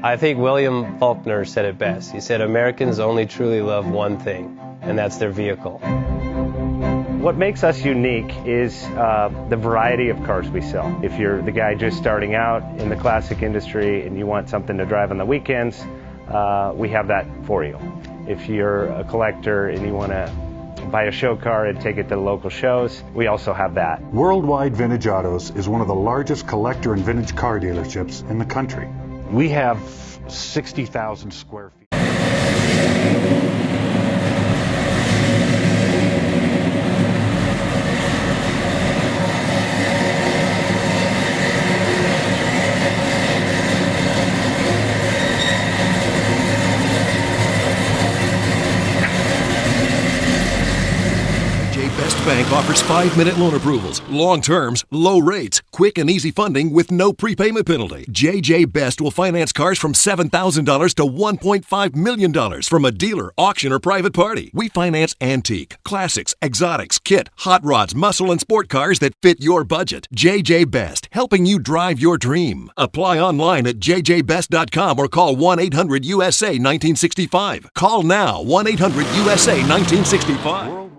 I think William Faulkner said it best. He said, Americans only truly love one thing, and that's their vehicle. What makes us unique is the variety of cars we sell. If you're the guy just starting out in the classic industry and you want something to drive on the weekends, we have that for you. If you're a collector and you want to buy a show car and take it to the local shows, we also have that. Worldwide Vintage Autos is one of the largest collector and vintage car dealerships in the country. We have 60,000 square feet. Bank offers 5-minute loan approvals, long terms, low rates, quick and easy funding with no prepayment penalty. JJ Best will finance cars from $7,000 to $1.5 million from a dealer, auction, or private party. We finance antique, classics, exotics, kit, hot rods, muscle, and sport cars that fit your budget. JJ Best, helping you drive your dream. Apply online at jjbest.com or call 1-800-USA-1965. Call now, 1-800-USA-1965.